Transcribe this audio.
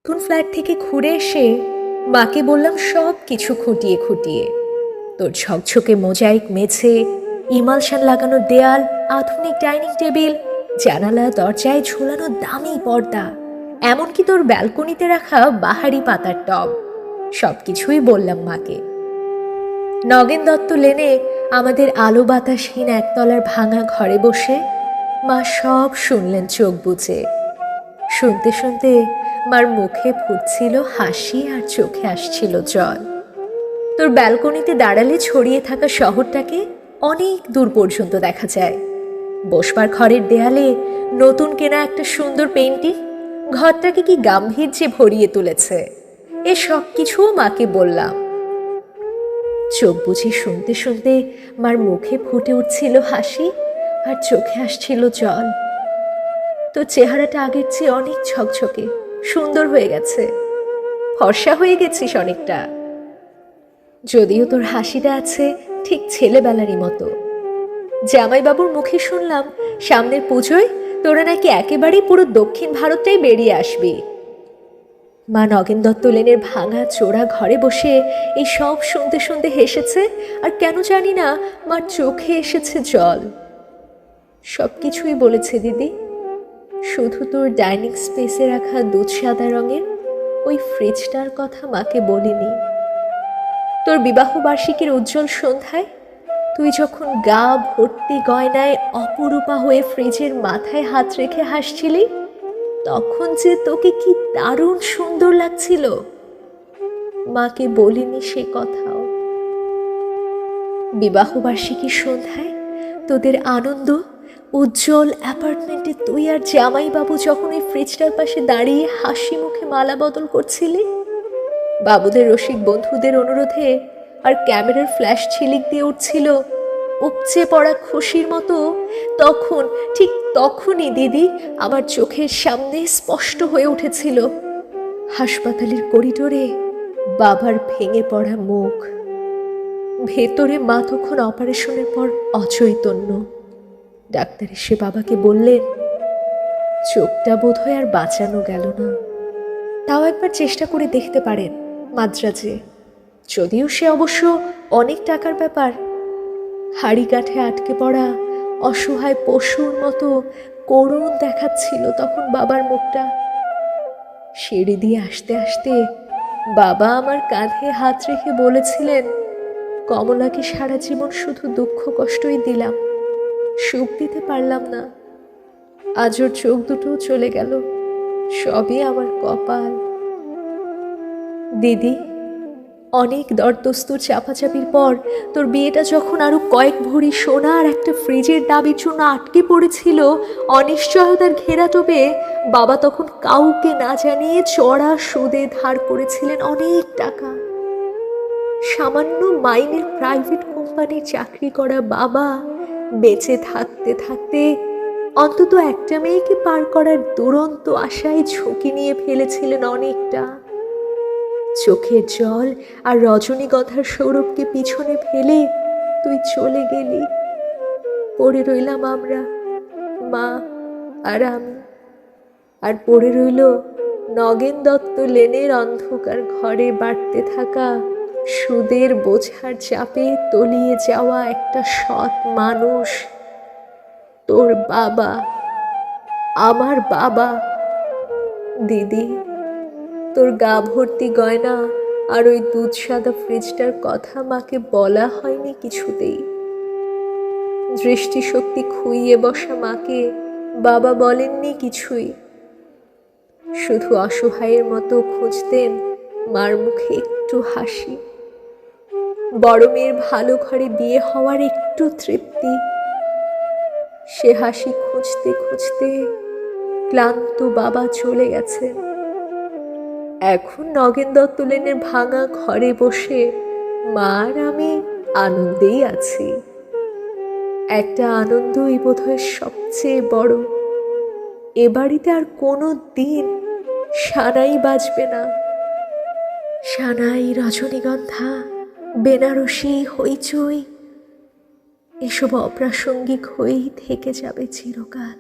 নতুন ফ্ল্যাট থেকে ঘুরে এসে মাকে বললাম সব কিছু খুঁটিয়ে খুঁটিয়ে, তোর ঝকঝকে মোজাইক মেঝে, ইমালশান লাগানো দেয়াল, আধুনিক ডাইনিং টেবিল, জানালা দরজায় ঝোলানো দামি পর্দা, এমনকি তোর ব্যালকনিতে রাখা বাহারি পাতার টব, সব কিছুই বললাম মাকে। নগেন দত্ত লেনে আমাদের আলো বাতাসহীন একতলার ভাঙা ঘরে বসে মা সব শুনলেন চোখ বুজে। শুনতে শুনতে মার মুখে ফুটছিল হাসি আর চোখে আসছিল জল। তোর ব্যালকনিতে দাঁড়ালে ছড়িয়ে থাকা শহরটাকে অনেক দূর পর্যন্ত দেখা যায়। বসবার ঘরের দেয়ালে নতুন কেনা একটা সুন্দর পেইন্টিং ঘরটাকে কি গাম্ভীর্যে ভরিয়ে তুলেছে। এ সব কিছুও মাকে বললাম। চোখ বুঝে শুনতে শুনতে মার মুখে ফুটে উঠছিল হাসি আর চোখে আসছিল জল। তোর চেহারাটা আগের চেয়ে অনেক ঝকঝকে সুন্দর হয়ে গেছে, ফর্সা হয়ে গেছিস অনেকটা। যদিও তোর হাসিটা আছে ঠিক ছেলেবেলারই মতো। জামাইবাবুর মুখে শুনলাম সামনের পুজোয় তোরা নাকি একেবারেই পুরো দক্ষিণ ভারতটাই বেরিয়ে আসবি। মা নগেন দত্ত লেনের ভাঙা চোরা ঘরে বসে এই সব শুনতে শুনতে হেসেছে, আর কেন জানি না মার চোখে এসেছে জল। সব কিছুই বলেছে দিদি, শুধু তোর ডাইনিং স্পেসে রাখা দুধ সাদা রঙের ওই ফ্রিজটার কথা মাকে বলিনি। তোর বিবাহ বার্ষিকীর উজ্জ্বল সন্ধ্যায় তুই যখন গা ভর্তি গয়নায় অপরূপা হয়ে ফ্রিজের মাথায় হাত রেখে হাসছিলি, তখন যে তোকে কি দারুণ সুন্দর লাগছিল, মাকে বলিনি সে কথাও। বিবাহ বার্ষিকীর সন্ধ্যায় তোদের আনন্দ উজ্জ্বল অ্যাপার্টমেন্টে তুই আর জামাইবাবু যখন ওই ফ্রিজটার পাশে দাঁড়িয়ে হাসি মুখে মালা বদল করছিলি, বাবুদের রসিক বন্ধুদের অনুরোধে আর ক্যামেরার ফ্ল্যাশ ঝিলিক দিয়ে উঠছিল উপচে পড়া খুশির মতো, তখন ঠিক তখনই দিদি আমার চোখের সামনে স্পষ্ট হয়ে উঠেছিল হাসপাতালের করিডোরে বাবার ভেঙে পড়া মুখ। ভেতরে মা তখন অপারেশনের পর অচৈতন্য। ডাক্তার এসে বাবাকে বললেন, চোখটা বোধহয় আর বাঁচানো গেল না, তাও একবার চেষ্টা করে দেখতে পারেন মাদ্রাজে। যদিও সে অবশ্য অনেক টাকার ব্যাপার। হাড়ি কাঠে আটকে পড়া অসহায় পশুর মতো করুণ দেখাচ্ছিল তখন বাবার মুখটা। সিঁড়ি দিয়ে আসতে আসতে বাবা আমার কাঁধে হাত রেখে বলেছিলেন, কমলাকে সারা জীবন শুধু দুঃখ কষ্টই দিলাম, সুখ দিতে পারলাম না। আজ ওর চোখ দুটোও চলে গেল, সবই আমার কপাল। দিদি, অনেক দরদস্তুর চাপাচাপির পর তোর বিয়েটা যখন আরো কয়েক ভরি সোনা আর একটা ফ্রিজের দাবির জন্য আটকে পড়েছিল অনিশ্চয়তার ঘেরাটোপে, বাবা তখন কাউকে না জানিয়ে চড়া সুদে ধার করেছিলেন অনেক টাকা। সামান্য মাইনের প্রাইভেট কোম্পানির চাকরি করা বাবা বেঁচে থাকতে থাকতে অন্তত একটা মেয়েকে পার করার দুরন্ত আশায় ঝুঁকি নিয়ে ফেলেছিলেন অনেকটা। চোখের জল আর রজনীগন্ধার সৌরভকে পিছনে ফেলে তুই চলে গেলি। পড়ে রইলাম আমরা, মা আর আমি। আর পড়ে রইল নগেন দত্ত লেনের অন্ধকার ঘরে বাড়তে থাকা সুদের বোঝার চাপে তলিয়ে যাওয়া একটা সৎ মানুষ, তোর বাবা, আমার বাবা। দিদি, তোর গা ভর্তি গয়না আর ওই দুধ সাদা ফ্রিজটার কথা মাকে বলা হয়নি কিছুতেই। দৃষ্টিশক্তি খুইয়ে বসা মাকে বাবা বলেননি কিছুই, শুধু অসহায়ের মতো খুঁজতেন মার মুখে একটু হাসি, বড় মেয়ের ভালো ঘরে বিয়ে হওয়ার একটু তৃপ্তি। সে হাসি খুঁজতে খুঁজতে ক্লান্ত বাবা চলে গেছেন। এখন নগেন দত্ত লেনের ভাঙা ঘরে বসে মা আর আমি আনন্দেই আছি। একটা আনন্দই বোধহয় সবচেয়ে বড়। এ বাড়িতে আর কোনো দিন সানাই বাজবে না। সানাই, রজনীগন্ধা, বেনারসি, হইচই এসব অপ্রাসঙ্গিক হয়েই থেকে যাবে চিরকাল।